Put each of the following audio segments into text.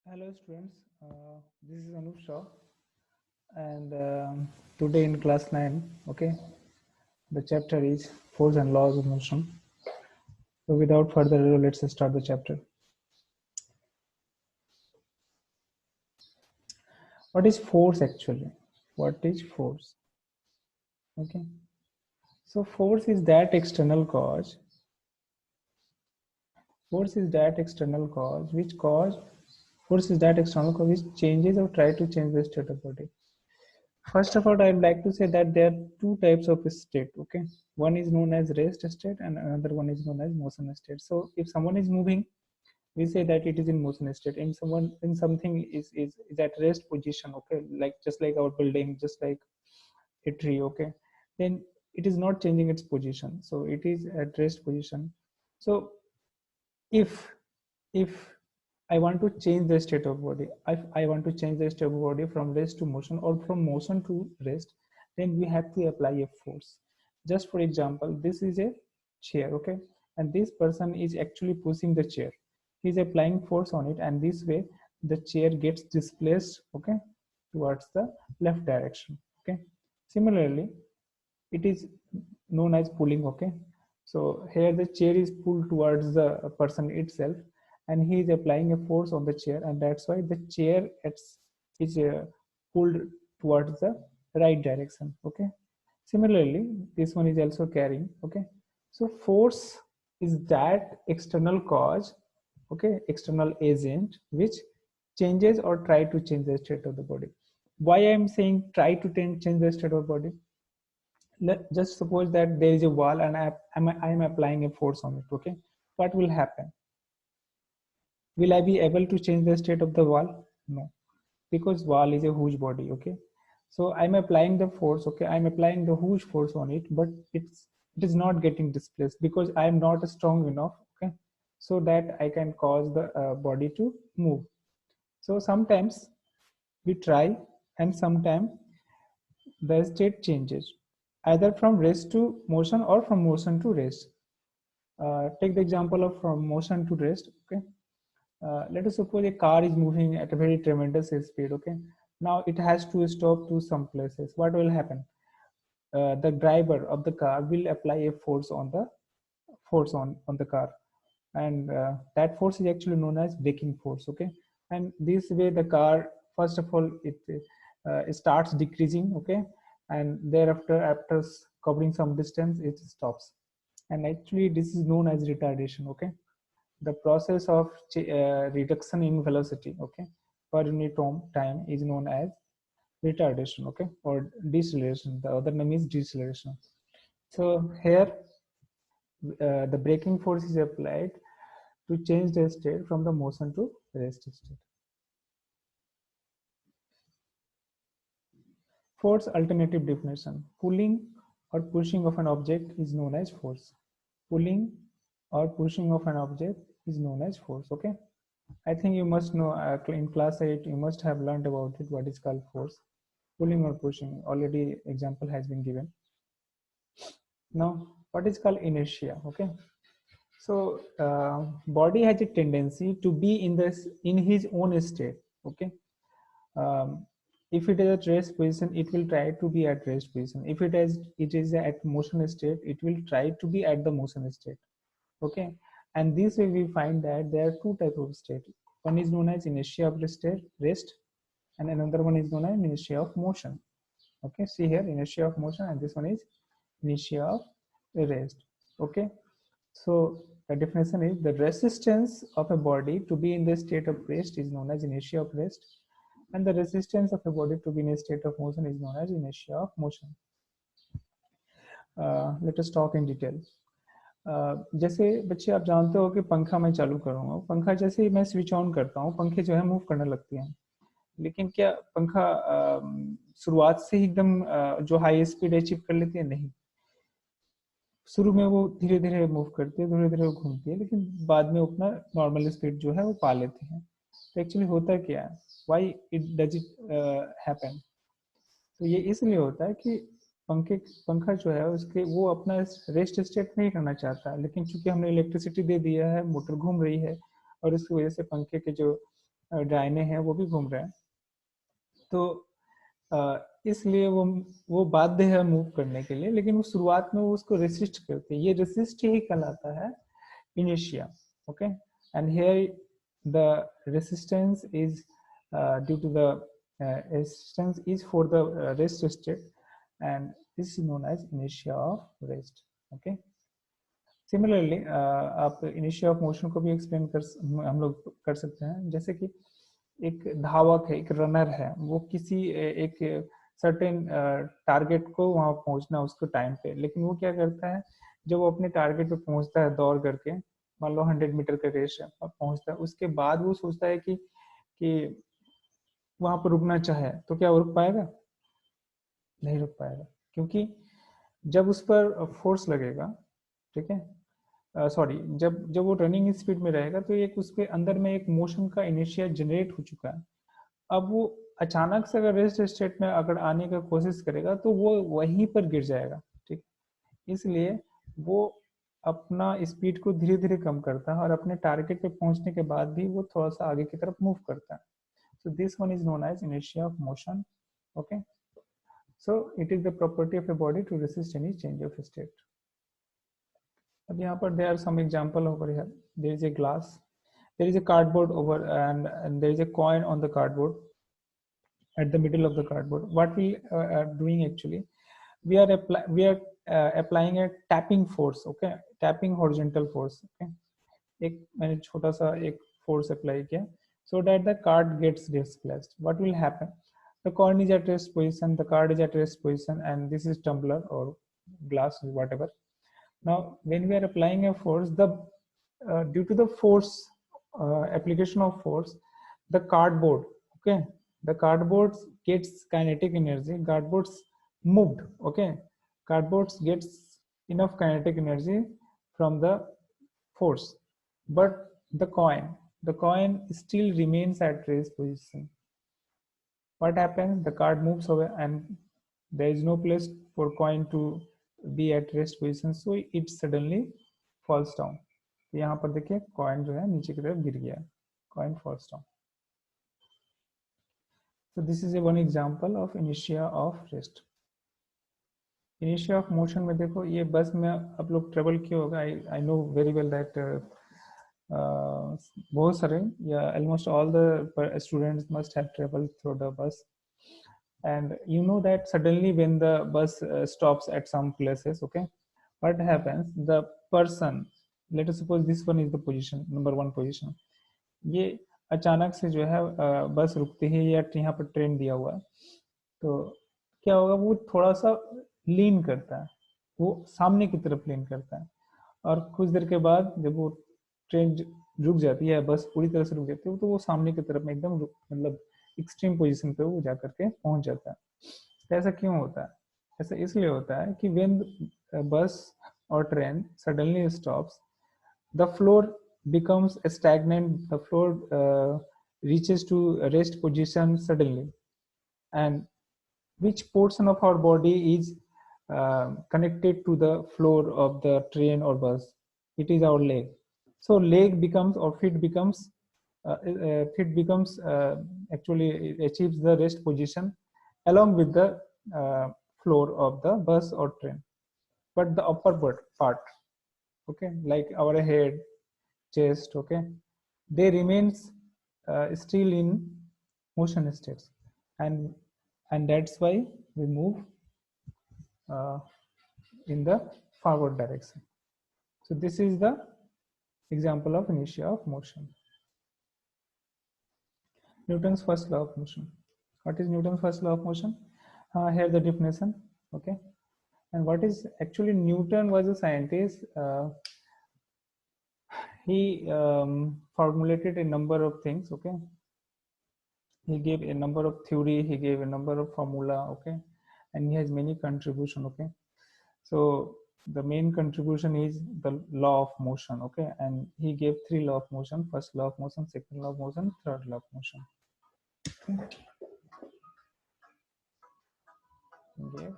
Hello students, this is Anup Shaw and today in class 9, okay, the chapter is Force and Laws of Motion. So without further ado, let's start the chapter. What is force actually? What is force? Okay, so force is that external cause. Force is that external cause which cause force is that external cause which changes or try to change the state of body. First of all, I'd like to say that there are two types of state. Okay, one is known as rest state, and another one is known as motion state. So, if someone is moving, we say that it is in motion state. And someone in something is at rest position. Okay, like just like our building, just like a tree. Okay, then it is not changing its position. So it is at rest position. So if if I want to change the state of body, if I want to change the state of body from rest to motion or from motion to rest, then we have to apply a force. Just for example, this is a chair, okay, and this person is actually pushing the chair. He's applying force on it, and this way the chair gets displaced, okay, towards the left direction. Okay, similarly, it is known as pulling. Okay, so here the chair is pulled towards the person itself, and he is applying a force on the chair, and that's why the chair is pulled towards the right direction. Okay, similarly this one is also carrying. Okay, so force is that external cause, okay, external agent which changes or try to change the state of the body. Why I'm saying try to change the state of body? Just suppose that there is a wall and I'm applying a force on it. Okay, what will happen? Will I be able to change the state of the wall? No, because wall is a huge body. Okay, so I'm applying the force. Okay, I'm applying the huge force on it, but it is not getting displaced because I am not strong enough. Okay, so that I can cause the body to move. So sometimes we try, and sometimes the state changes either from rest to motion or from motion to rest. Take the example of from motion to rest. Okay, let us suppose a car is moving at a very tremendous speed. Okay, now it has to stop to some places. What will happen? The driver of the car will apply a force on the on the car, and that force is actually known as braking force. Okay, and this way the car, first of all, it starts decreasing. Okay, and thereafter after covering some distance it stops, and actually this is known as retardation. Okay, the process of reduction in velocity, okay, per unit time is known as retardation. Okay, or deceleration. The other name is deceleration. So here the braking force is applied to change the state from the motion to rest state. Force alternative definition: pulling or pushing of an object is known as force. Pulling or pushing of an object is known as force. Okay, I think you must know in class 8 you must have learned about it, what is called force. Pulling or pushing, already example has been given. Now what is called inertia? Okay, so body has a tendency to be in this in his own state. Okay, um, if it is at rest position, it will try to be at rest position. If it is at motion state, it will try to be at the motion state. Okay, and this way we find that there are two types of state. One is known as inertia of rest, and another one is known as inertia of motion. Okay, see here, inertia of motion, and this one is inertia of rest. Okay, so the definition is the resistance of a body to be in the state of rest is known as inertia of rest, and the resistance of a body to be in a state of motion is known as inertia of motion. Let us talk in detail. जैसे बच्चे आप जानते हो कि पंखा मैं चालू करूँगा, पंखा जैसे ही मैं स्विच ऑन करता हूँ, पंखे जो है मूव करने लगते हैं, लेकिन क्या पंखा शुरुआत से ही एकदम जो हाई स्पीड अचीव कर लेती है? नहीं, शुरू में वो धीरे धीरे मूव करती है, धीरे धीरे वो घूमती है, लेकिन बाद में अपना नॉर्मल स्पीड जो है वो पा लेते हैं. तो एक्चुअली होता क्या है, why it does it happen? तो ये इसलिए होता है कि पंखा जो है उसके वो अपना रेस्ट स्टेट नहीं करना चाहता है, लेकिन चूंकि हमने इलेक्ट्रिसिटी दे दिया है, मोटर घूम रही है, और इसकी वजह से पंखे के जो दाहिने हैं वो भी घूम रहे हैं, तो इसलिए वो बाध्य है मूव करने के लिए, लेकिन वो शुरुआत में वो उसको रेसिस्ट करते हैं। ये रेसिस्ट ही कहलाता है inertia. Okay, and here the resistance is due to the resistance is for the rest state, and this is known as inertia of rest. Okay, similarly आप इनिशिया ऑफ मोशन को भी एक्सप्लेन कर हम लोग कर सकते हैं, जैसे कि एक धावक है, एक रनर है, वो किसी एक सर्टेन टारगेट को वहां पहुंचना उसको टाइम पे, लेकिन वो क्या करता है, जब वो अपने टारगेट पे पहुंचता है दौड़ करके, मान लो 100 मीटर का रेस है, पहुंचता है, उसके बाद वो सोचता है कि वहां पर रुकना चाहे तो क्या वो रुक पाएगा? नहीं रुक पाएगा, क्योंकि जब उस पर फोर्स लगेगा, ठीक है, सॉरी, जब जब वो रनिंग स्पीड में रहेगा तो एक उसके अंदर में एक मोशन का इनिशिया जनरेट हो चुका है। अब वो अचानक से अगर रेस्ट स्टेट में अगर आने का कोशिश करेगा तो वो वहीं पर गिर जाएगा, ठीक। इसलिए वो अपना स्पीड को धीरे धीरे कम करता है और अपने टारगेट पे पहुंचने के बाद भी वो थोड़ा सा आगे की तरफ मूव करता है। So this one is known as inertia of motion. Okay, so it is the property of a body to resist any change of state. अब यहाँ पर there are some example over here. There is a glass, there is a cardboard over, and there is a coin on the cardboard, at the middle of the cardboard. What we are doing actually, we are applying a tapping force. Okay, tapping horizontal force. Okay, एक मैंने छोटा सा एक force apply किया, so that the card gets displaced. What will happen? The coin is at rest position, the card is at rest position, and this is tumbler or glass, whatever. Now when we are applying a force, the due to the force application of force, the cardboard, okay, the cardboard gets kinetic energy, cardboards moved, okay, cardboards gets enough kinetic energy from the force, but the coin still remains at rest position. What happens? The card moves away and there is no place for coin to be at rest position, so it suddenly falls down. तो यहाँ पर देखिए coin जो है नीचे की तरफ गिर गया, coin falls down. So this is a one example of inertia of rest. Inertia of motion में देखो, ये बस में आप लोग ट्रेवल किए होगा. I know very well that बहुत सारे या almost all the students must have traveled through the bus, and you know that suddenly when the bus stops at some places, okay, what happens? The person, let us suppose this one is the position, number one position. ये अचानक से जो है बस रुकती है या यहाँ पर ट्रेन दिया हुआ है, तो क्या होगा, वो थोड़ा सा लीन करता है, वो सामने की तरफ लीन करता है, और कुछ देर के बाद जब वो ट्रेन रुक जाती है, बस पूरी तरह से रुक जाती है, तो वो सामने की तरफ में एकदम मतलब एक्सट्रीम पोजीशन पे वो जा करके पहुंच जाता है. तो ऐसा क्यों होता है? ऐसा इसलिए होता है कि व्हेन बस और train suddenly stops, the floor becomes stagnant, the floor reaches to rest position suddenly, and which portion of our body is connected to the floor of the train or bus? It is our leg. So leg becomes, or feet becomes actually achieves the rest position along with the uh, floor of the bus or train, but the upper part, okay, like our head, chest, okay, they remains still in motion states, and that's why we move uh, in the forward direction. So this is the example of inertia of motion. Newton's first law of motion. What is Newton's first law of motion? Here the definition, okay. And what is actually, Newton was a scientist. He formulated a number of things, okay. He gave a number of theory, he gave a number of formula, okay, and he has many contribution, okay. So the main contribution is the law of motion, okay, and he gave three law of motion: first law of motion, second law of motion, third law of motion. Okay.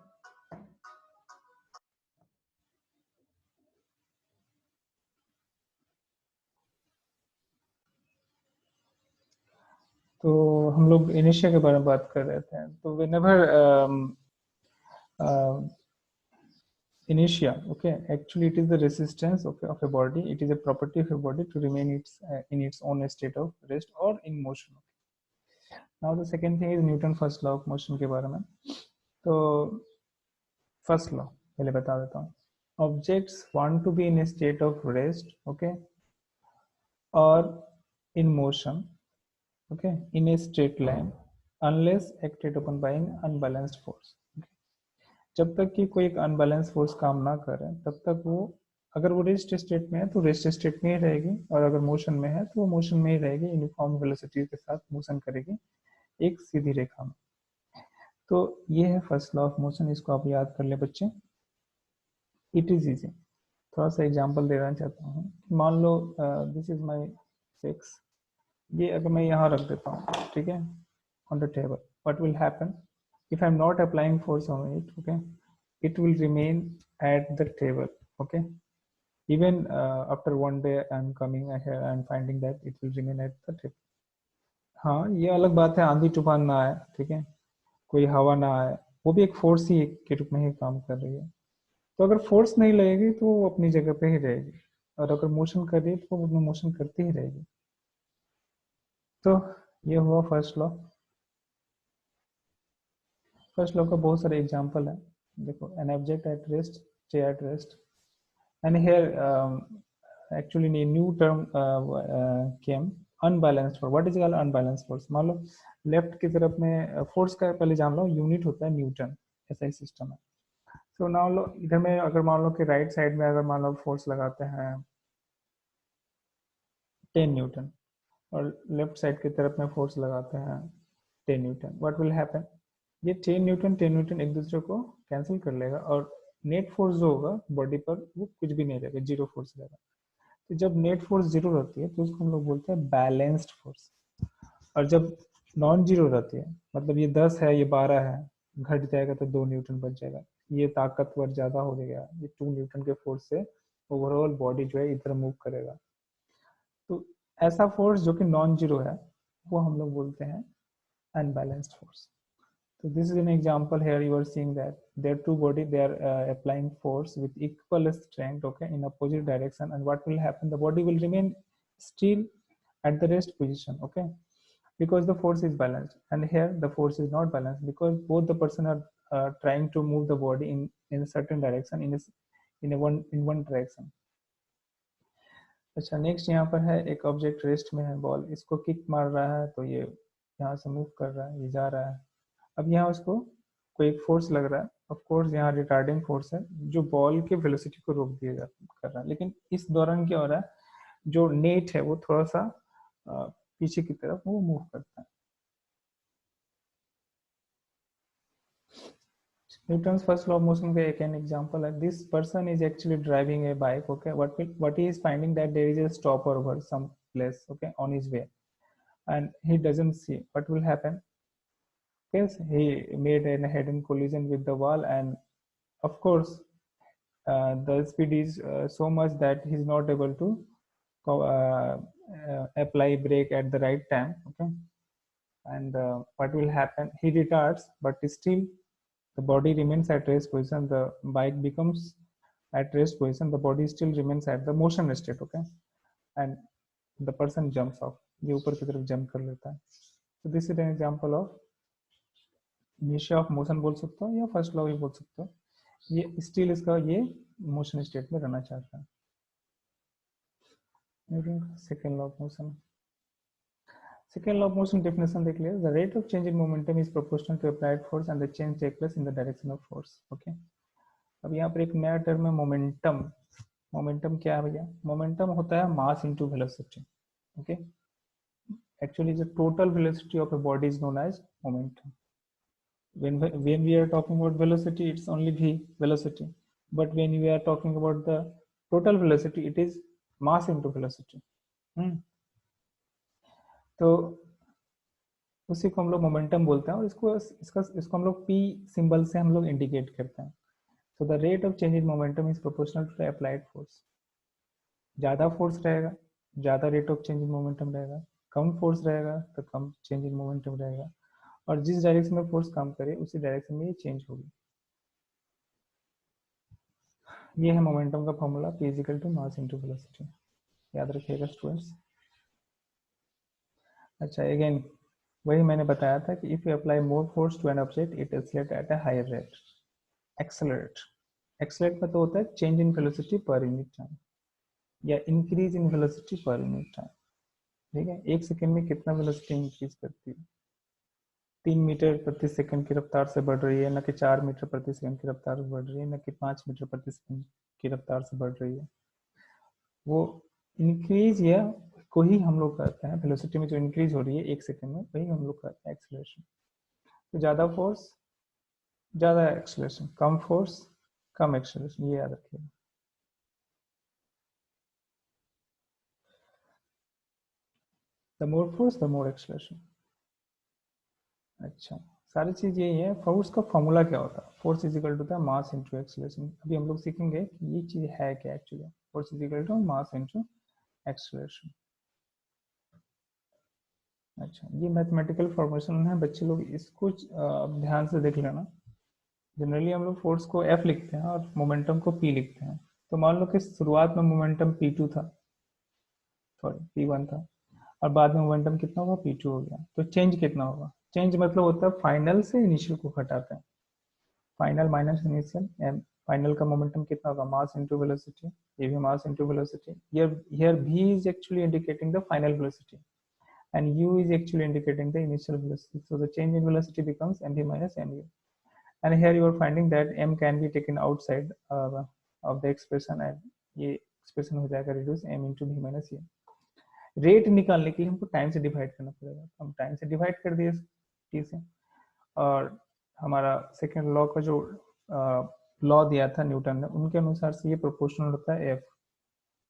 तो हम लोग इनिशिया के बारे में बात कर रहे थे। तो whenever inertia, okay, actually it is the resistance, okay, of a body. It is a property of a body to remain in its own state of rest or in motion. Now the second thing is Newton first law of motion के बारे में। तो first law पहले बता देता हूँ। Objects want to be in a state of rest, okay, or in motion, okay, in a straight line unless acted upon by an unbalanced force। जब तक कि कोई एक अनबैलेंस फोर्स काम ना करे तब तक वो, अगर वो रेस्ट स्टेट में है तो रेस्ट स्टेट में ही रहेगी, और अगर मोशन में है तो वो मोशन में ही रहेगी, यूनिफॉर्म वेलोसिटी के साथ मोशन करेगी एक सीधी रेखा में। तो ये है फर्स्ट लॉ ऑफ मोशन, इसको आप याद कर ले बच्चे, इट इज इजी। थोड़ा सा एग्जांपल देना चाहता हूँ। मान लो दिस इज माय फिक्स, ये अगर मैं यहाँ रख देता हूँ, ठीक है, on the table, what will happen if I'm not applying force on it, okay, it will remain at the table, okay, even after one day I'm coming here and finding that it will remain at the table। हाँ, ये अलग बात है आंधी तूफान ना आए, ठीक है, कोई हवा ना आए, वो भी एक फोर्स ही के रूप में ही काम कर रही है। तो अगर फोर्स नहीं लगेगी तो वो अपनी जगह पे ही रहेगी, और अगर मोशन कर रही है तो वो अपना मोशन करती ही रहेगी। तो ये हुआ फर्स्ट लॉ। फर्स्ट लॉ का बहुत सारे एग्जांपल है, देखो, an object at rest, stay at rest, and here actually new term came, unbalanced force. What is called unbalanced force? मान लो लेफ्ट की तरफ में फोर्स का पहले जान लो, यूनिट होता है न्यूटन, ऐसा ही सिस्टम है। तो मान लो इधर में अगर मान लो कि राइट साइड में अगर मान लो फोर्स लगाते हैं 10 न्यूटन, और लेफ्ट साइड की तरफ में फोर्स लगाते हैं 10 न्यूटन, व्हाट विल हैपन? ये 10 न्यूटन एक दूसरे को कैंसिल कर लेगा, और नेट फोर्स जो होगा बॉडी पर वो कुछ भी नहीं रहेगा, जीरो फोर्स रहेगा। तो जब नेट फोर्स जीरो रहती है तो उसको हम लोग बोलते हैं बैलेंस्ड फोर्स। और जब नॉन जीरो रहती है, मतलब ये 10 है, ये 12 है, घट जाएगा तो 2 न्यूटन बच जाएगा, ये ताकतवर ज्यादा हो जाएगा, ये 2 न्यूटन के फोर्स से ओवरऑल बॉडी जो है इधर मूव करेगा। तो ऐसा फोर्स जो कि नॉन जीरो है वो हम लोग बोलते हैं unbalanced force. So this is an example. Here you are seeing that there are two bodies, they are applying force with equal strength, okay, in opposite direction, and what will happen? The body will remain still at the rest position, okay, because the force is balanced. And here the force is not balanced because both the person are trying to move the body in a certain direction, in one direction। अच्छा, next यहाँ पर है एक object rest में है, ball, इसको kick मार रहा है तो ये यहाँ से मूव कर रहा है, ये जा रहा है। अब यहाँ उसको कोई एक फोर्स लग रहा है, ऑफ कोर्स यहाँ रिटार्डिंग फोर्स है जो बॉल के वेलोसिटी को रोक दिया कर रहा है, लेकिन इस दौरान क्या हो रहा है, जो नेट है वो थोड़ा सा पीछे की तरफ वो मूव करता है। Newton's first law of motion का एक एग्जांपल है, this person is actually driving a bike, okay, what he is finding that there is a stop over some place, okay, on his way, and he doesn't see what will happen. Yes, he made a head-on collision with the wall, and of course the speed is so much that he's not able to apply brake at the right time, okay, and what will happen, he retards, but still the body remains at rest position, the bike becomes at rest position, the body still remains at the motion state, okay, and the person jumps off, ये ऊपर की तरफ jump कर लेता है। So this is an example of इनिशिया of motion बोल सकते हो या फर्स्ट लॉ भी बोल सकते हो। ये स्टिल इसका ये मोशन स्टेट में रहना चाहता है। Second law of motion, second law of motion definition देख लिया, the rate of change in momentum is proportional to applied force and the change take place in the direction of force, okay. अब यहाँ पर एक नया term है momentum. Momentum क्या है भैया? मोमेंटम होता है mass into velocity, okay. Actually the total velocity of a body is known as momentum. When we are talking about velocity, it's only v velocity, but when we are talking about the total velocity, it is mass into velocity। तो उसी को हम लोग momentum बोलते हैं, और इसको हम लोग p सिंबल से हम लोग इंडिकेट करते हैं। तो the rate of change in momentum is proportional to the applied force. ज्यादा फोर्स रहेगा, ज्यादा rate of change in momentum रहेगा, कम फोर्स रहेगा तो कम चेंज इन मोमेंटम रहेगा, और जिस डायरेक्शन में फोर्स काम करे उसी डायरेक्शन में ये चेंज होगी। ये है मोमेंटम का formula, P equal to mass into velocity, याद रखिएगा स्टूडेंट्स। अच्छा, अगेन वही मैंने बताया था कि if you apply more force to an object it accelerate at a higher rate. Accelerate, accelerate में तो होता है change in velocity per unit time या increase in velocity per unit time. ठीक है, 1 सेकेंड में कितना वेलोसिटी इंक्रीज करती है, 3 मीटर प्रति सेकंड की रफ्तार से बढ़ रही है, न कि 4 मीटर प्रति सेकंड की रफ्तार से बढ़ रही है, न कि 5 मीटर प्रति सेकंड की रफ्तार से बढ़ रही है। वो इंक्रीज या को ही हम लोग करते हैं, वेलोसिटी में जो इंक्रीज हो रही है 1 सेकेंड में वही हम लोग करते हैं एक्सेलरेशन। तो ज़्यादा फोर्स ज़्यादा एक्सेलरेशन, कम फोर्स कम एक्सेलरेशन, ये याद रखिएगा। The more force the more acceleration. अच्छा, सारी चीज़ यही है। फोर्स का फॉर्मूला क्या होता है, force equal to the mass into acceleration. अभी हम लोग सीखेंगे कि ये चीज़ है क्या actually. Force equal to mass into acceleration. अच्छा, ये मैथमेटिकल फॉर्मेशन है, बच्चे लोग इसको ध्यान से देख लेना। जनरली हम लोग फोर्स को F लिखते हैं और मोमेंटम को P लिखते हैं। तो मान लो कि शुरुआत में मोमेंटम P2 था, सॉरी P1 था, और बाद में मोमेंटम कितना होगा, P2 हो गया। तो चेंज कितना होगा, चेंज मतलब होता है फाइनल से इनिशियल को घटाते हैं, final minus initial. M final का मोमेंटम कितना होगा, मास इनटू वेलोसिटी, ये भी mass into velocity. Here v is actually indicating the final velocity and u is actually indicating the initial velocity, so the change in velocity becomes mv minus mu. And here you are finding that m can be taken outside of the expression and ये expression हो जाएगा reduce m into v minus u। Rate निकालने के लिए हमको time से divide करना पड़ेगा, हम टाइम से डिवाइड कर दिए t से, और हमारा सेकेंड लॉ का जो लॉ दिया था न्यूटन ने, उनके अनुसार से ये प्रोपोर्शनल होता है एफ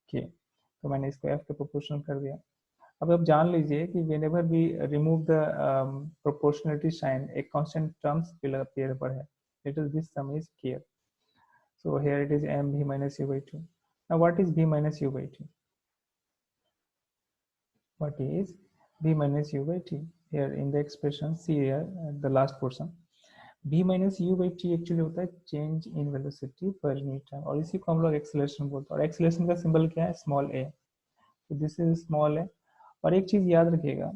के, तो मैंने इसको एफ के प्रोपोर्शनल कर दिया। अब आप जान लीजिए कि whenever we remove the proportionality sign, a constant terms will appear over here. It is this sum is here. So here it is mv minus u by 2. Now what is v minus u by t? What is v minus u by t? Here in the expression, see here the last portion. v minus u by t actually होता है change in velocity per unit time, और इसी को हम लोग acceleration बोलते हैं। और एक्सेलरेशन का सिंबल क्या है, स्मॉल ए, तो दिस इज स्मॉल ए। और एक चीज याद रखिएगा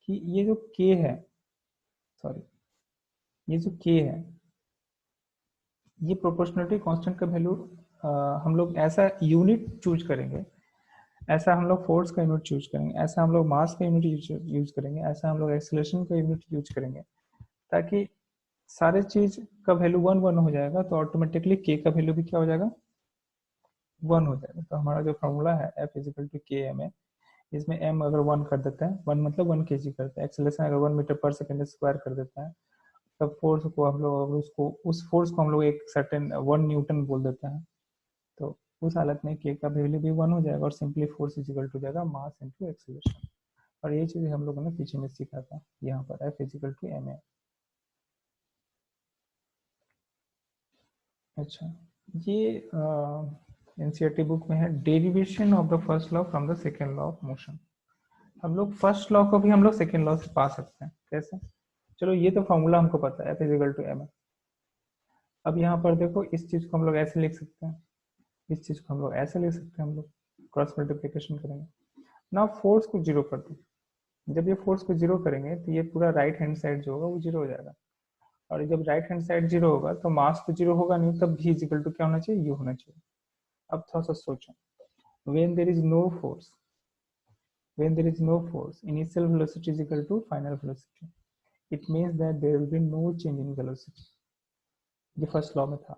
कि ये जो k है, सॉरी ये जो k है, ये प्रोपोर्शनलिटी कांस्टेंट का वैल्यू हम लोग ऐसा यूनिट चूज करेंगे, ऐसा हम लोग फोर्स का यूनिट चूज करेंगे, ऐसा हम लोग मास का यूनिट यूज करेंगे, ऐसा हम लोग एक्सेलरेशन का यूनिट यूज करेंगे, ताकि सारे चीज का वैल्यू 1 1 हो जाएगा, तो ऑटोमेटिकली k का वैल्यू भी क्या हो जाएगा, 1 हो जाएगा। तो हमारा जो फॉर्मूला है F इजिकल टू के एम है, इसमें m अगर 1 कर देता है, 1 मतलब 1 kg करता है, एक्सेलरेशन अगर 1 मीटर पर सेकेंड स्क्वायर कर देता है, तब फोर्स को हम लोग उसको उस फोर्स को हम लोग एक सर्टेन 1 न्यूटन बोल देते हैं, तो उस हालत में k का वैल्यू भी 1 हो जाएगा और सिंपली फोर्स इजिकल टू जाएगा मास इनटू एक्सेलरेशन। और ये चीज हम लोगों ने पीछे में सीखा था, यहाँ पर F इजिकल टू एम है। अच्छा, ये एनसीईआरटी बुक में है, derivation of the first law from the second law of motion. हम लोग फर्स्ट लॉ को भी हम लोग सेकेंड लॉ से पा सकते हैं, कैसे, चलो ये तो फॉर्मूला हमको पता है, F इजिकल टू एम। अब यहाँ पर देखो, इस चीज को हम लोग ऐसे लिख सकते हैं, इस चीज को हम लोग ऐसे लिख सकते हैं, हम लोग क्रॉस मल्टीप्लिकेशन करेंगे ना, फोर्स को जीरो कर दो। जब ये फोर्स को जीरो करेंगे तो ये पूरा राइट हैंड साइड जो होगा वो जीरो हो जाएगा, और जब राइट हैंड साइड जीरो होगा तो मास तो जीरो होगा नहीं, तब भी इजिकल टू क्या होना चाहिए, यू होना चाहिए। अब थोड़ा सा सोचो, when there is no force, when there is no force, initial velocity is equal to final velocity, it means that there will be no change in velocity। ये फर्स्ट लॉ में था,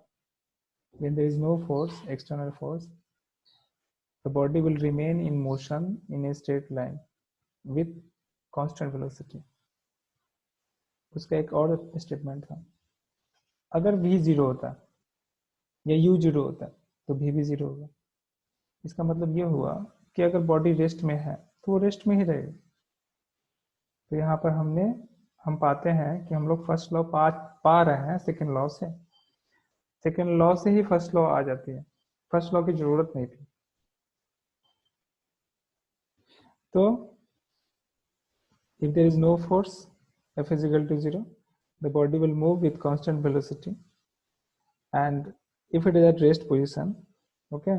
when there is no force, external force, the body will remain in motion in a straight line with constant velocity। उसका एक और statement था, अगर v zero होता या u जीरो होता तो v भी जीरो होगा। इसका मतलब ये हुआ कि अगर बॉडी रेस्ट में है तो वो रेस्ट में ही रहेगी। तो यहाँ पर हम पाते हैं कि हम लोग फर्स्ट लॉ पा रहे हैं सेकेंड लॉ से, सेकेंड लॉ से ही फर्स्ट लॉ आ जाती है, फर्स्ट लॉ की जरूरत नहीं थी। तो If there is no force, F is equal to 0, the body will move with constant velocity, and if it is at rest position, okay,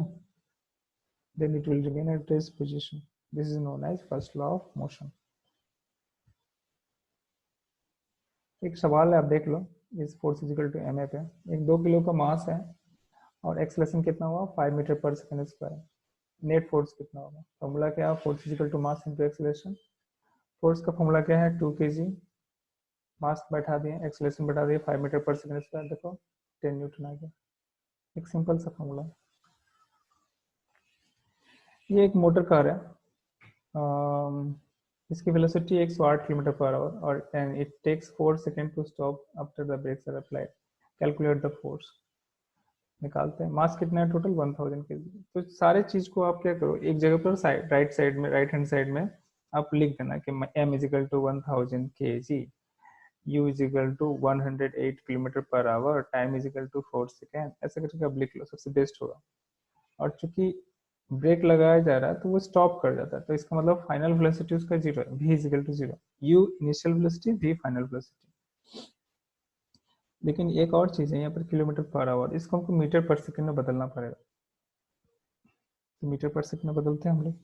then it will remain at rest position. This is known as first law of motion. एक सवाल है, आप देख लो, इस force equal to M A पे, एक 2 kilo का मास है और एक्सेलरेशन कितना हुआ 5 मीटर पर सेकेंड स्क्वायर, नेट फोर्स कितना होगा? फॉर्मूला क्या है? Force equal to mass into acceleration. Force का फॉर्मूला क्या है? 2 kg, मास बैठा दिए, एक्सेलरेशन बैठा दिए 5 मीटर पर सेकेंड स्क्वायर, देखो 10 न्यूटन आ गया। एक सिंपल सा फॉर्मूला। ये एक मोटर कार है, इसकी वेलोसिटी 108 किलोमीटर पर आवर और and it takes 4 second to stop after the brakes are applied. Calculate the force. निकालते हैं। मास कितना है टोटल? 1000 kg। तो सारे चीज को आप क्या करो, एक जगह पर साइड राइट साइड में, राइट हैंड साइड में आप लिख देना कि m is equal to 1000 kg, u is equal to 108 kilometre per hour, time is equal to 4 second, ऐसे करके आप लिख लो, सबसे बेस्ट होगा। और चूंकि ब्रेक लगाया जा रहा है तो वो स्टॉप कर जाता है, तो इसका मतलब फाइनल वेलोसिटी उसका 0 है, v is equal to 0, u initial velocity, v final velocity. लेकिन एक और चीज है यहाँ पर, किलोमीटर पर आवर, इसको हमको मीटर पर सेकंड में बदलना पड़ेगा। तो मीटर पर सेकंड में बदलते हैं हम लोग।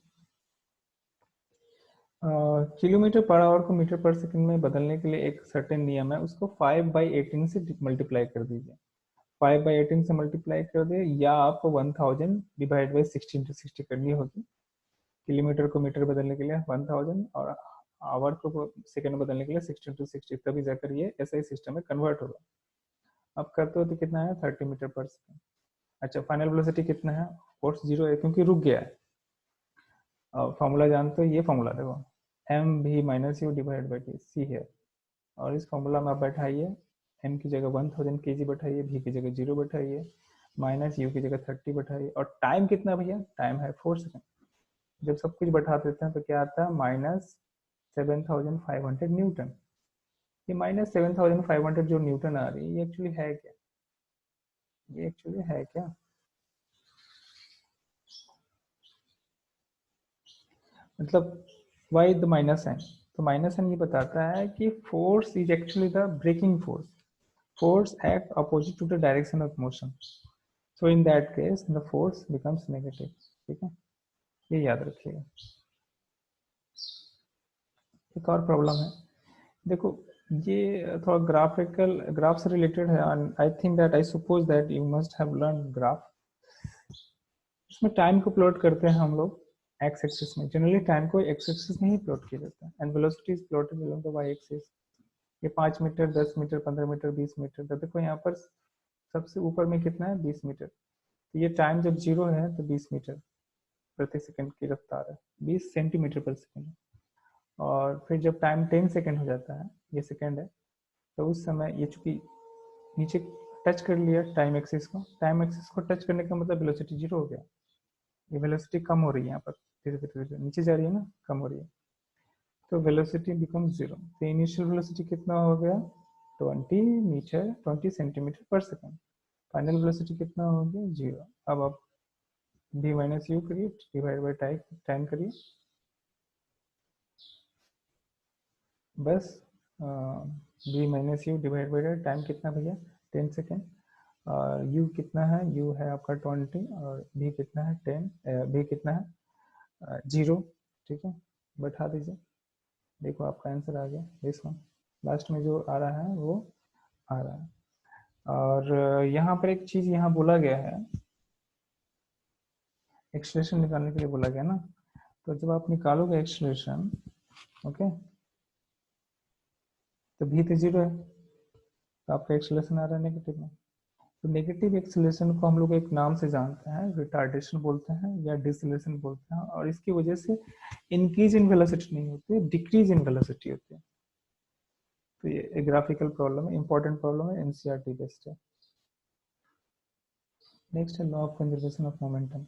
किलोमीटर पर आवर को मीटर पर सेकंड में बदलने के लिए एक सर्टेन नियम है, उसको 5/18 से मल्टीप्लाई कर दीजिए। 5/18 से मल्टीप्लाई कर दे, या आपको 1000 डिवाइड बाई 60 करनी होगी। किलोमीटर को मीटर बदलने के लिए 1000 और आवर को सेकंड बदलने के लिए 60 तभी जाकर ये ऐसा ही सिस्टम में कन्वर्ट होगा। अब करते हो तो कितना है? 30 मीटर पर सेकंड। अच्छा, फाइनल वेलोसिटी कितना है? फोर्स 0 है क्योंकि रुक गया है। फॉर्मूला जानते हो, ये फॉर्मूला देखो, एम भी minus u divide by t, सी है। और इस फॉर्मूला में आप बैठाइए, एम की जगह 1000 kg बैठाइए, भी की जगह 0 बैठाइए, माइनस यू की जगह 30 बैठाइए, और टाइम कितना भैया? टाइम है 4 सेकेंड। जब सब कुछ बैठा देते हैं तो क्या आता है? -7500 न्यूटन। ये -7500 जो न्यूटन आ रही है, ये एक्चुअली है क्या? ये एक्चुअली है क्या? मतलब वाई द माइनस एन? तो माइनस एन ये बताता है कि force is actually the braking force. Force act opposite to the direction of motion, so in that case the force becomes negative. ठीक है, ये याद रखिएगा। एक और प्रॉब्लम है, देखो, ये थोड़ा ग्राफिकल, ग्राफ से रिलेटेड है। I think that, I suppose that you must have learn graph. इसमें टाइम को प्लॉट करते हैं हम लोग एक्स एक्सिस में। जनरली टाइम को एक्स एक्सिस में ही प्लॉट किया जाता है, and velocity is plotted along the Y axis. ये 5 मीटर, 10 मीटर, 15 मीटर, 20 मीटर। तो देखो यहाँ पर सबसे ऊपर में कितना है? 20 मीटर। तो ये टाइम जब 0 है तो 20 मीटर प्रति सेकंड की रफ्तार है, 20 सेंटीमीटर पर सेकंड। और फिर जब टाइम 10 सेकंड हो जाता है, ये सेकंड है, तो उस समय ये चूंकि नीचे टच कर लिया टाइम एक्सिस को, टाइम एक्सिस को टच करने का मतलब वेलोसिटी 0 हो गया। ये वेलोसिटी कम हो रही है यहाँ पर, धीरे धीरे धीरे नीचे जा रही है ना, कम हो रही है, तो वेलोसिटी बिकम 0। तो इनिशियल वेलोसिटी कितना हो गया? 20 मीटर, 20 सेंटीमीटर पर सेकंड। फाइनल वेलोसिटी कितना हो गया? 0। अब आप v माइनस यू करिए, डिवाइड बाई टाइम करिए, बस। v minus u divide by time कितना भैया? 10 सेकेंड। और u कितना है? u है आपका 20, और v कितना है? 10। v कितना है? 0। ठीक है, बैठा दीजिए, देखो आपका आंसर आ गया। दिस वन लास्ट में जो आ रहा है वो आ रहा है। और यहाँ पर एक चीज यहाँ बोला गया है, एक्सलेशन निकालने के लिए बोला गया ना। तो जब आप निकालोगे एक्सलेशन, ओके, तो भी तो 0 है, तो आपका एक्सलेशन आ रहा है नेगेटिव में। तो नेगेटिव एक्सलेशन को हम लोग एक नाम से जानते हैं, रिटार्डेशन बोलते हैं या डिसलेशन बोलते हैं, और इसकी वजह से इंक्रीज इन वेलोसिटी नहीं होती है, डिक्रीज इन वेलोसिटी होती है। तो ये ग्राफिकल प्रॉब्लम है, इंपॉर्टेंट प्रॉब्लम है, एनसीईआरटी बेस्ड है। नेक्स्ट है law of conservation of momentum.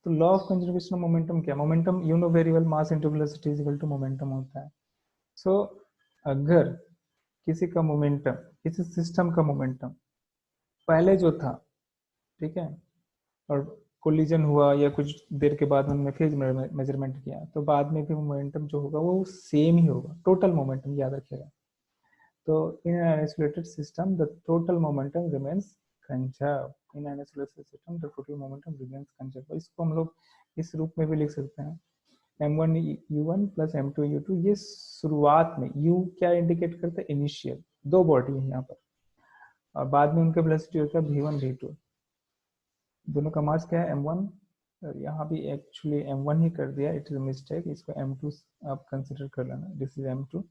तो law of conservation of momentum क्या? Momentum you know very well, mass into velocity is equal to momentum होता है। सो अगर किसी का मोमेंटम, किसी सिस्टम का मोमेंटम पहले जो था, ठीक है, और कोलिजन हुआ या कुछ देर के बाद उनमें फेज मेजरमेंट किया, तो बाद में भी मोमेंटम जो होगा वो सेम ही होगा, टोटल मोमेंटम याद रखिएगा। तो in an isolated system the total momentum remains conserve. In an isolated system the total momentum remains conserve. इसको हम लोग इस रूप में भी लिख सकते हैं, m1 u1 plus m2 u2। ये शुरुआत में u क्या इंडिकेट करता है, इनिशियल, दो बॉडी है यहाँ पर, और बाद में उनका वेलोसिटी होता है v1 v2। दोनों का मास क्या है m1, यहाँ भी एक्चुअली m1 ही कर दिया, इट इज मिस्टेक, इसको m2 आप कंसिडर कर लेना। This is m2,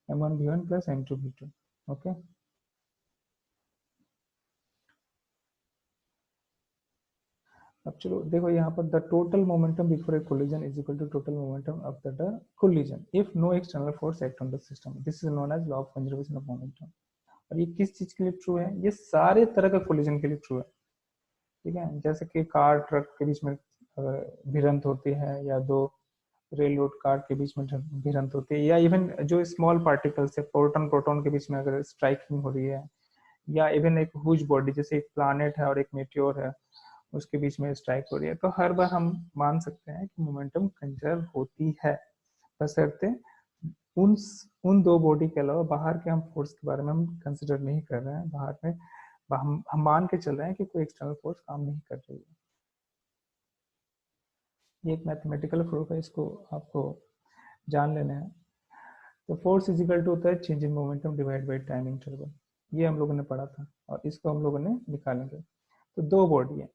m1 v1 plus m2 v2। Okay, अब चलो देखो यहाँ पर the total momentum before a collision is equal to total momentum after the collision if no external force act on the system. This is known as law of conservation of momentum. और ये किस चीज के लिए true है, ये सारे तरह का कोलिजन के लिए ट्रू है। ठीक है, जैसे कि कार ट्रक के बीच में भिड़ंत होती है, या दो रेल रोड कार के बीच में भिड़ंत होती है, या इवन जो स्मॉल पार्टिकल्स है प्रोटॉन प्रोटॉन के बीच में अगर स्ट्राइकिंग हो रही है, या इवन एक ह्यूज बॉडी जैसे एक प्लानेट है और एक मेटियोर है उसके बीच में स्ट्राइक हो रही है, तो हर बार हम मान सकते हैं कि मोमेंटम कंजर्व होती है, बशर्ते उन उन दो बॉडी के अलावा बाहर के हम फोर्स के बारे में हम कंसिडर नहीं कर रहे हैं। बाहर में हम मान के चल रहे हैं कि कोई एक्सटर्नल फोर्स काम नहीं कर रही है। ये एक मैथमेटिकल प्रूफ है, इसको आपको जान लेना है। तो फोर्स इज इक्वल टू होता है change in momentum divide by time interval. ये हम लोगों ने पढ़ा था और इसको हम लोगों ने निकालेंगे। तो दो बॉडी है,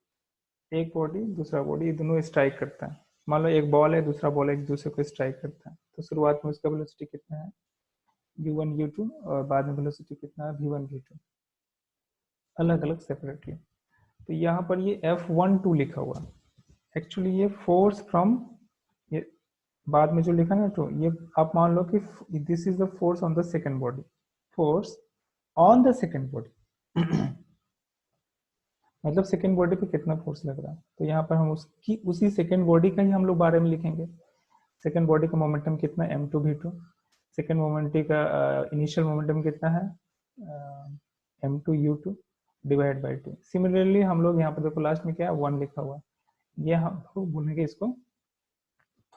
एक बॉडी दूसरा बॉडी, ये दोनों स्ट्राइक करता है। मान लो एक बॉल है, दूसरा बॉल एक दूसरे को स्ट्राइक करता है, तो शुरुआत में उसका वेलोसिटी कितना है u1 u2, और बाद में वेलोसिटी कितना है v1 v2, अलग अलग सेपरेटली। तो यहाँ पर ये F12 लिखा हुआ, एक्चुअली ये फोर्स फ्रॉम, ये बाद में जो लिखा ना, तो ये आप मान लो कि this is the force on the second body, force on the second body मतलब सेकंड बॉडी पे कितना फोर्स लग रहा है। तो यहाँ पर हम उसकी उसी सेकंड बॉडी का ही हम लोग बारे में लिखेंगे। सेकंड बॉडी का मोमेंटम कितना है m2 v2, सेकंड मोमेंटम का इनिशियल मोमेंटम कितना है m2 u2 divide by 2। Similarly हम लोग यहाँ पर देखो लास्ट में क्या है 1 लिखा हुआ, ये हम लोग बोलेंगे इसको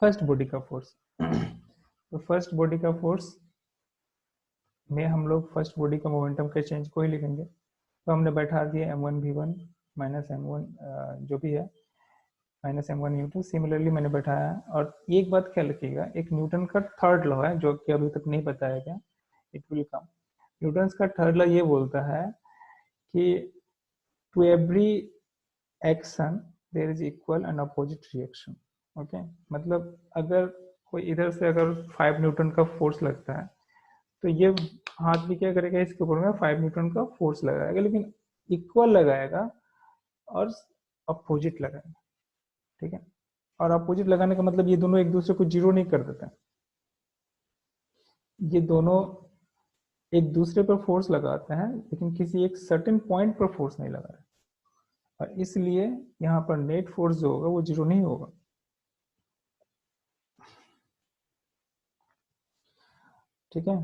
फर्स्ट बॉडी का फोर्स। तो फर्स्ट बॉडी का फोर्स में हम लोग फर्स्ट बॉडी का मोमेंटम के चेंज को ही लिखेंगे। तो हमने बैठा दिया m1 v1 माइनस m1 जो भी है माइनस m1 u2। सिमिलरली मैंने बैठाया, और एक बात ख्याल रखिएगा, एक न्यूटन का थर्ड लॉ है जो कि अभी तक नहीं बताया गया, इट विल कम। न्यूटन का थर्ड लॉ ये बोलता है कि to every action there is equal and opposite reaction. Okay, मतलब अगर कोई इधर से अगर 5 न्यूटन का फोर्स लगता है, तो ये हाथ भी क्या करेगा, इसके ऊपर में 5 न्यूटन का फोर्स लगाएगा, लेकिन इक्वल लगाएगा और अपोजिट लगाएगा। ठीक है, और अपोजिट लगाने का मतलब ये दोनों एक दूसरे को जीरो नहीं कर देते, ये दोनों एक दूसरे पर फोर्स लगाते हैं लेकिन किसी एक सर्टेन पॉइंट पर फोर्स नहीं लगा रहे, और इसलिए यहाँ पर नेट फोर्स जो होगा वो जीरो नहीं होगा। ठीक है,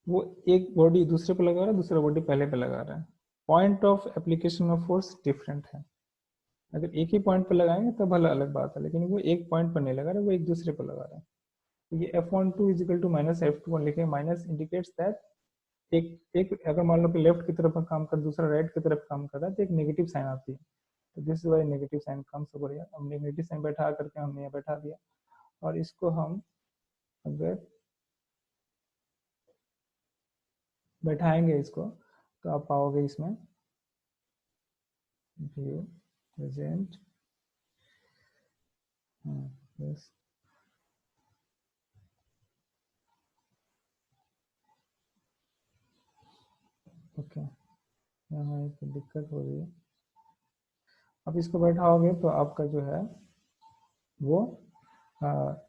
वो एक बॉडी दूसरे पे लगा रहा है, दूसरा बॉडी पहले पे लगा रहा है, point of application of force different है। अगर एक ही पॉइंट पर लगाएंगे तब भला अलग बात है, लेकिन वो एक पॉइंट पर नहीं लगा रहा है, वो एक दूसरे पर लगा रहा है। तो ये F12 is equal to minus F21 लिखे, माइनस इंडिकेट्स दैट एक अगर मान लो कि लेफ्ट की तरफ काम कर दूसरा राइट की तरफ काम कर रहा है, तो एक नेगेटिव साइन आती है। तो this is why negative sign comes over here. अब नेगेटिव साइन बैठा करके हमने यहाँ बैठा दिया, और इसको हम अगर बैठाएंगे इसको, तो आप पाओगे इसमें व्यू प्रेजेंट यस ओके, यहाँ एक दिक्कत हो रही है। अब इसको बैठाओगे तो आपका जो है वो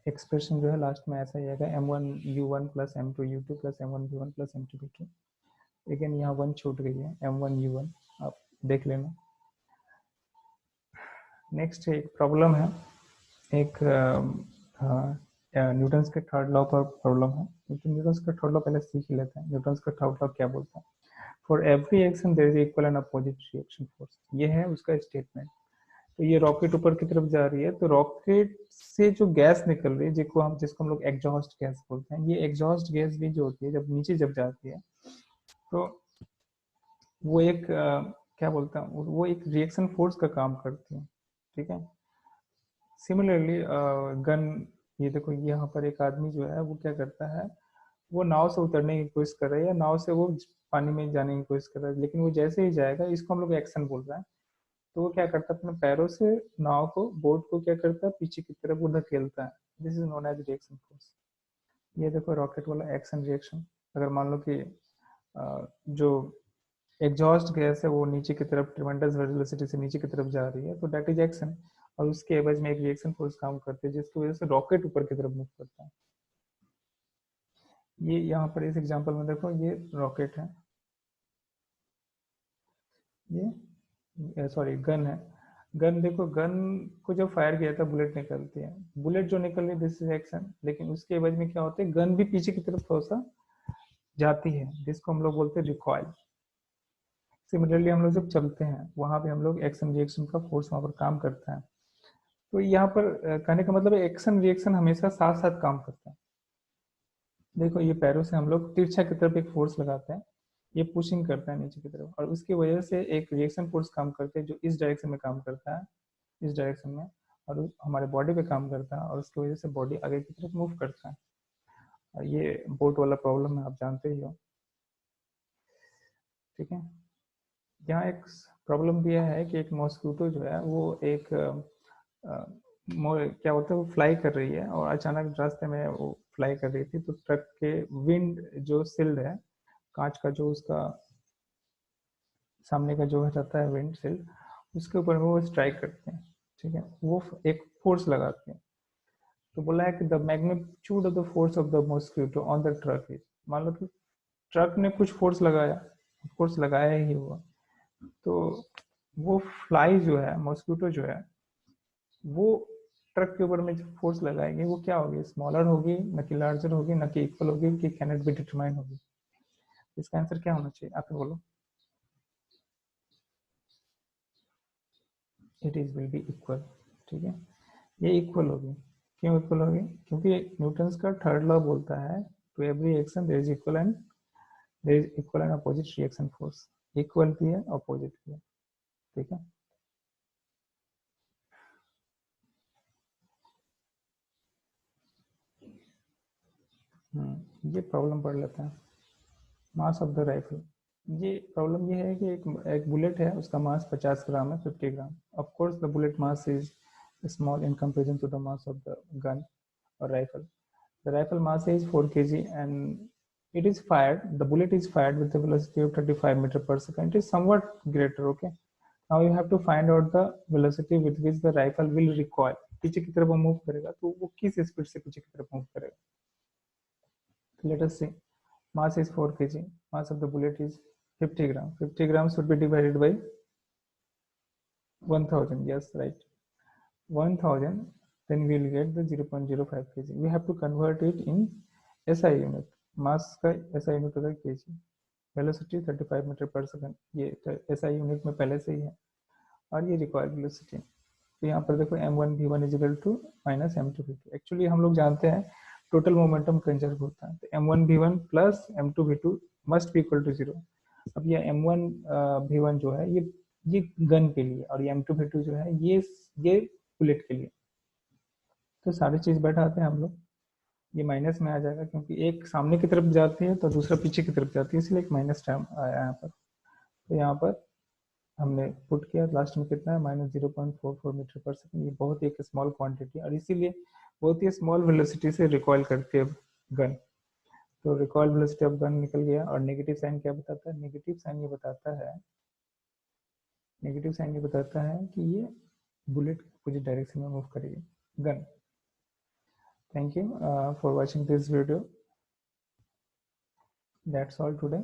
एक्सप्रेशन जो है लास्ट में ऐसा ही आएगा m1 u1 plus m2 u2 plus m1 v1 plus m2 v2। लेकिन यहाँ 1 छूट गई है, m1 u1 आप देख लेना। नेक्स्ट एक प्रॉब्लम है, एक न्यूटन्स के थर्ड लॉ पर प्रॉब्लम है, लेकिन न्यूटन्स का थर्ड लॉ पहले सीख ही लेते हैं। न्यूटन्स का थर्ड लॉ क्या बोलता है, for every action there is equal and opposite reaction force, ये है उसका स्टेटमेंट। तो ये रॉकेट ऊपर की तरफ जा रही है, तो रॉकेट से जो गैस निकल रही है जिसको हम लोग एग्जॉस्ट गैस बोलते हैं, ये एग्जॉस्ट गैस भी जो होती है जब नीचे जब जाती है तो वो एक क्या बोलता हूँ, वो एक रिएक्शन फोर्स का काम करती है। ठीक है। सिमिलरली गन, ये देखो यहाँ पर एक आदमी जो है वो क्या करता है, वो नाव से उतरने की कोशिश कर रहा है या नाव से वो पानी में जाने की कोशिश कर रहा है, लेकिन वो जैसे ही जाएगा, इसको हम लोग एक्शन बोल रहे हैं, तो वो क्या करता है, अपने पैरों से नाव को, बोट को क्या करता है, पीछे की तरफ वो धकेलता है। This is known as reaction force. ये देखो रॉकेट वाला एक्शन रिएक्शन। अगर मान लो कि जो एग्जॉस्ट गैस है वो नीचे की तरफ ट्रिमेंडस वेलोसिटी से नीचे की तरफ जा रही है, तो दैट इज एक्शन, और उसके एवज में एक रिएक्शन फोर्स काम करती है, जिसकी वजह से रॉकेट ऊपर की तरफ मूव करता है। ये यहाँ पर इस एग्जांपल में देखो, ये रॉकेट है, ये सॉरी गन है। गन देखो, गन को जब फायर किया था बुलेट निकलती है, बुलेट जो निकल रही है दिस इज एक्शन, लेकिन उसके एवज में क्या होता है, गन भी पीछे की तरफ थोड़ा सा जाती है, जिसको हम लोग बोलते हैं रिकॉइल। सिमिलरली हम लोग जब चलते हैं वहां पे हम लोग एक्शन रिएक्शन का फोर्स वहां पर काम करता है। तो यहाँ पर कहने का मतलब है एक्शन रिएक्शन हमेशा साथ साथ काम करता है। देखो ये पैरों से हम लोग तिरछा की तरफ एक फोर्स लगाते हैं, ये पुशिंग करता है नीचे की तरफ, और उसकी वजह से एक रिएक्शन फोर्स काम करते हैं जो इस डायरेक्शन में काम करता है, इस डायरेक्शन में, और हमारे बॉडी पे काम करता है, और उसकी वजह से बॉडी आगे की तरफ मूव करता है। और ये बोट वाला प्रॉब्लम है, आप जानते ही हो। ठीक है। यहाँ एक प्रॉब्लम भी है कि एक मॉस्किटो जो है वो एक क्या बोलते हैं, वो फ्लाई कर रही है, और अचानक रास्ते में वो फ्लाई कर रही थी, तो ट्रक के विंड जो सिल्ड है, कांच का जो उसका सामने का जो रहता है विंड सिल्ड, उसके ऊपर में वो स्ट्राइक करते हैं। ठीक है। वो एक फोर्स लगाते हैं। तो बोला है कि the magnitude of the force of the mosquito on the truck is, मान लो कि ट्रक ने कुछ फोर्स लगाया, फोर्स लगाया ही हुआ, तो वो फ्लाई जो है, मॉस्किटो जो है, वो ट्रक के ऊपर में जो फोर्स लगाएगी वो क्या होगी, स्मॉलर होगी न कि लार्जर होगी, न कि इक्वल होगी, कि कैन इट बी डिटरमाइन होगी। इसका आंसर क्या होना चाहिए, आप ही बोलो। It is will be equal. ठीक है। ये इक्वल होगी। क्यों इक्वल होगी, क्योंकि न्यूटन्स का थर्ड लॉ बोलता है to every action there is equal and opposite reaction force. Equal भी है, अपोजिट भी है। ठीक है। ये प्रॉब्लम पढ़ लेते हैं। Mass of the rifle. ये प्रॉब्लम ये है कि एक बुलेट है, उसका मास 50 ग्राम है, 50 gram. Of course the bullet mass is small in comparison to the mass of the gun or rifle. The rifle mass is 4 kg and it is fired. The bullet is fired with a velocity of 35 meter per second. It is somewhat greater. Okay. Now you have to find out the velocity with which the rifle will recoil. पीछे की तरफ वो move करेगा, तो वो किस speed से पीछे की तरफ मूव करेगा। तो let us see. Mass is 4 kg. Mass of the bullet is 50 gram. 50 grams should be divided by 1000. Yes, right. 1000, then we will get the 0.05 kg. We have to convert it in SI unit. मास का SI unit होता है kg। Velocity 35 metre पर second, ये SI unit में पहले से ही है, और ये रिक्वायर्ड वेलोसिटी। तो यहाँ पर देखो m1 v1 is equal to minus m2 v2। Actually हम लोग जानते हैं टोटल मोमेंटम कंजर्व होता है, तो m1 v1 plus m2 v2 must be equal to 0। अब ये m1 v1 जो है ये गन के लिए, और ये m2 v2 जो है ये बुलेट के लिए। तो सारी चीज बैठाते हैं हम लोग, ये माइनस में आ जाएगा, क्योंकि एक सामने की तरफ जाती है तो दूसरा पीछे की तरफ जाती है, इसलिए एक माइनस टर्म आया यहाँ पर। तो यहाँ पर हमने पुट किया, लास्ट में कितना है, -0.44 मीटर पर सेकंड। ये बहुत एक स्मॉल क्वांटिटी, और इसीलिए बहुत ही स्मॉल वेलोसिटी से रिकॉइल करती है गन। तो रिकॉइल वेलोसिटी ऑफ गन निकल गया। और नेगेटिव साइन क्या बताता है, नेगेटिव साइन ये बताता है कि ये बुलेट अपोजिट डायरेक्शन में मूव करेगी gun. Thank you for watching this video. That's all today.